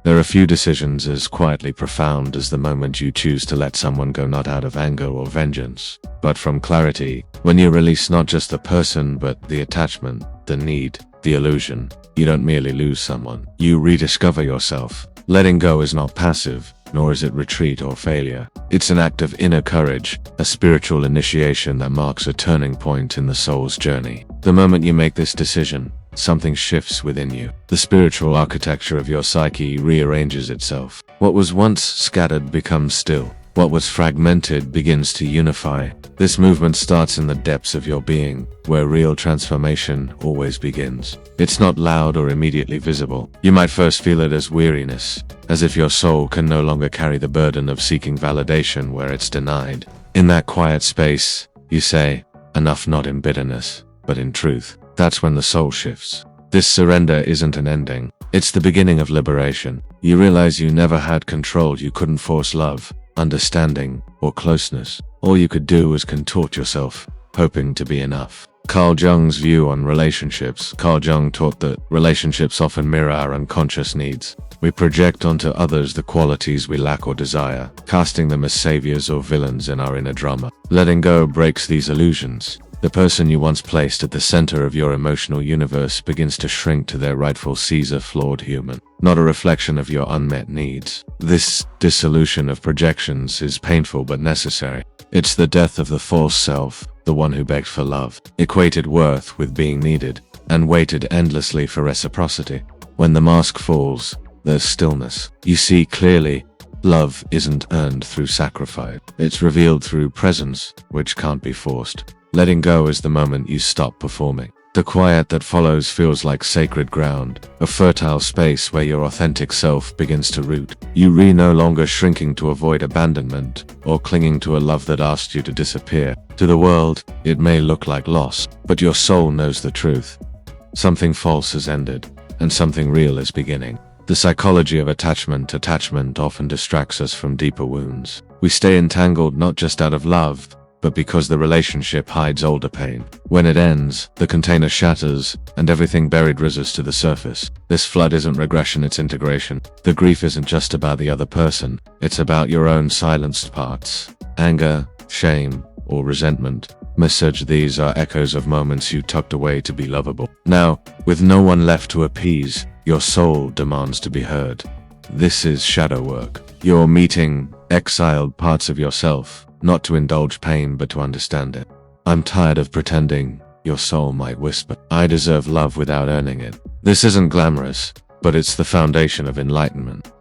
There are few decisions as quietly profound as the moment you choose to let someone go, not out of anger or vengeance, but from clarity. When you release not just the person but the attachment, the need, the illusion, you don't merely lose someone, you rediscover yourself. Letting go is not passive, nor is it retreat or failure. It's an act of inner courage, a spiritual initiation that marks a turning point in the soul's journey. The moment you make this decision, something shifts within you. The spiritual architecture of your psyche rearranges itself. What was once scattered becomes still. What was fragmented begins to unify. This movement starts in the depths of your being, where real transformation always begins. It's not loud or immediately visible. You might first feel it as weariness, as if your soul can no longer carry the burden of seeking validation where it's denied. In that quiet space, you say, enough, not in bitterness, but in truth. That's when the soul shifts. This surrender isn't an ending. It's the beginning of liberation. You realize you never had control. You couldn't force love, understanding, or closeness. All you could do was contort yourself, hoping to be enough. Carl Jung's view on relationships. Carl Jung taught that relationships often mirror our unconscious needs. We project onto others the qualities we lack or desire, casting them as saviors or villains in our inner drama. Letting go breaks these illusions. The person you once placed at the center of your emotional universe begins to shrink to their rightful Caesar, flawed human, not a reflection of your unmet needs. This dissolution of projections is painful but necessary. It's the death of the false self, the one who begged for love, equated worth with being needed, and waited endlessly for reciprocity. When the mask falls, there's stillness. You see clearly, love isn't earned through sacrifice. It's revealed through presence, which can't be forced. Letting go is the moment you stop performing. The quiet that follows feels like sacred ground, a fertile space where your authentic self begins to root. You no longer shrinking to avoid abandonment, or clinging to a love that asked you to disappear. To the world, it may look like loss, but your soul knows the truth. Something false has ended, and something real is beginning. The psychology of attachment often distracts us from deeper wounds. We stay entangled not just out of love, but because the relationship hides older pain. When it ends, the container shatters, and everything buried rises to the surface. This flood isn't regression, it's integration. The grief isn't just about the other person, it's about your own silenced parts. Anger, shame, or resentment. These are echoes of moments you tucked away to be lovable. Now, with no one left to appease, your soul demands to be heard. This is shadow work. You're meeting exiled parts of yourself, not to indulge pain but to understand it. I'm tired of pretending, your soul might whisper. I deserve love without earning it. This isn't glamorous, but it's the foundation of enlightenment.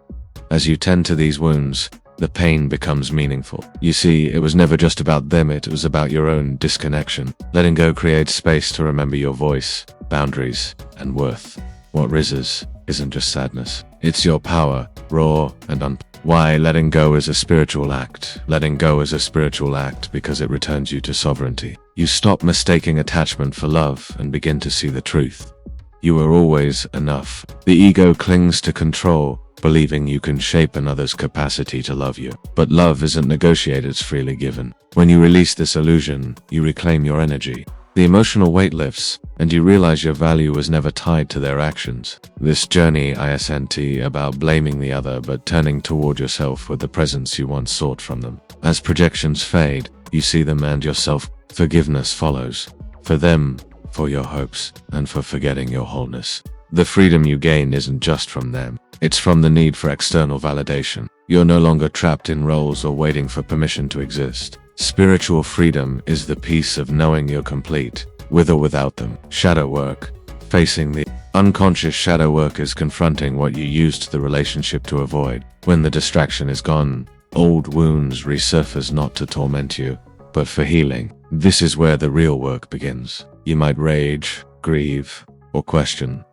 As you tend to these wounds, the pain becomes meaningful. You see, it was never just about them, it was about your own disconnection. Letting go creates space to remember your voice, boundaries, and worth. What rises isn't just sadness. It's your power, raw and Why letting go is a spiritual act. Letting go is a spiritual act because it returns you to sovereignty. You stop mistaking attachment for love and begin to see the truth. You are always enough. The ego clings to control, believing you can shape another's capacity to love you. But love isn't negotiated, it's freely given. When you release this illusion, you reclaim your energy. The emotional weight lifts, and you realize your value was never tied to their actions. This journey isn't about blaming the other but turning toward yourself with the presence you once sought from them. As projections fade, you see them and yourself. Forgiveness follows. For them, for your hopes, and for forgetting your wholeness. The freedom you gain isn't just from them. It's from the need for external validation. You're no longer trapped in roles or waiting for permission to exist. Spiritual freedom is the peace of knowing you're complete, with or without them. Shadow work. Facing the unconscious. Shadow work is confronting what you used the relationship to avoid. When the distraction is gone, old wounds resurface not to torment you, but for healing. This is where the real work begins. You might rage, grieve, or question.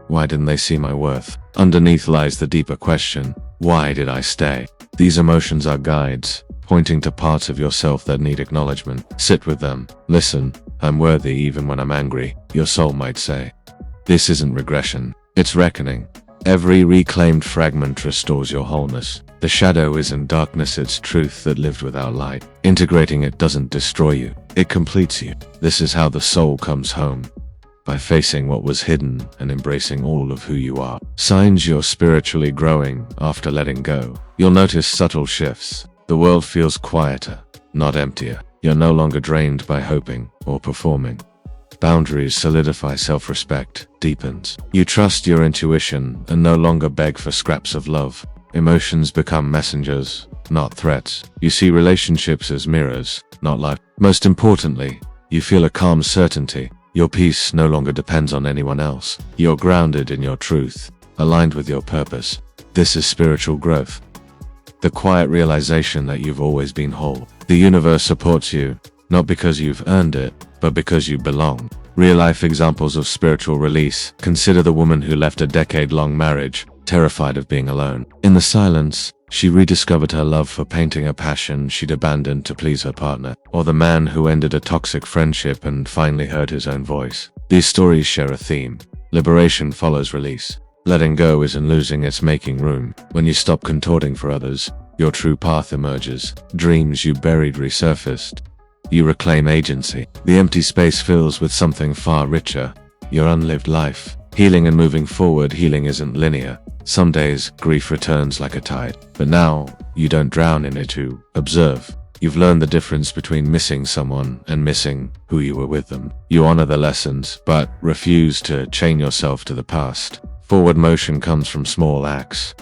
Why didn't they see my worth? Underneath lies the deeper question, why did I stay? These emotions are guides, pointing to parts of yourself that need acknowledgement. Sit with them. Listen. I'm worthy even when I'm angry, your soul might say. This isn't regression, it's reckoning. Every reclaimed fragment restores your wholeness. The shadow isn't darkness, it's truth that lived without light. Integrating it doesn't destroy you, it completes you. This is how the soul comes home. by facing what was hidden and embracing all of who you are. Signs you're spiritually growing after letting go. You'll notice subtle shifts. The world feels quieter, not emptier. You're no longer drained by hoping or performing. Boundaries solidify, self-respect deepens. You trust your intuition and no longer beg for scraps of love. Emotions become messengers, not threats. You see relationships as mirrors, not life. Most importantly, you feel a calm certainty. Your peace no longer depends on anyone else. You're grounded in your truth, aligned with your purpose. This is spiritual growth. The quiet realization that you've always been whole. The universe supports you, not because you've earned it, but because you belong. Real-life examples of spiritual release. Consider the woman who left a decade-long marriage, terrified of being alone. In the silence, she rediscovered her love for painting, a passion she'd abandoned to please her partner. Or the man who ended a toxic friendship and finally heard his own voice. These stories share a theme. Liberation follows release. Letting go isn't losing, it's making room. When you stop contorting for others, your true path emerges. Dreams you buried resurfaced. You reclaim agency. The empty space fills with something far richer. Your unlived life. Healing and moving forward. Healing isn't linear. Some days, grief returns like a tide. But now, you don't drown in it, you observe. You've learned the difference between missing someone and missing who you were with them. You honor the lessons, but refuse to chain yourself to the past. Forward motion comes from small acts.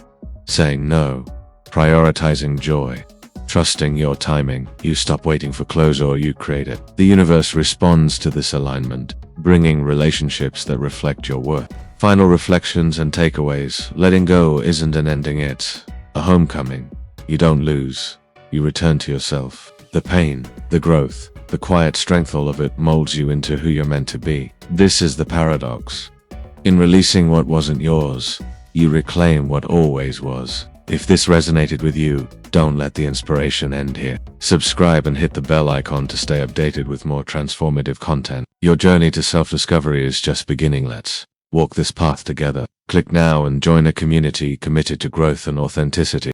Saying no. Prioritizing joy. Trusting your timing. You stop waiting for closure, you create it. The universe responds to this alignment, bringing relationships that reflect your worth. Final reflections and takeaways. Letting go isn't an ending, it's a homecoming. You don't lose. You return to yourself. The pain, the growth, the quiet strength, all of it molds you into who you're meant to be. This is the paradox. In releasing what wasn't yours, you reclaim what always was. If this resonated with you, don't let the inspiration end here. Subscribe and hit the bell icon to stay updated with more transformative content. Your journey to self-discovery is just beginning. Let's walk this path together. Click now and join a community committed to growth and authenticity.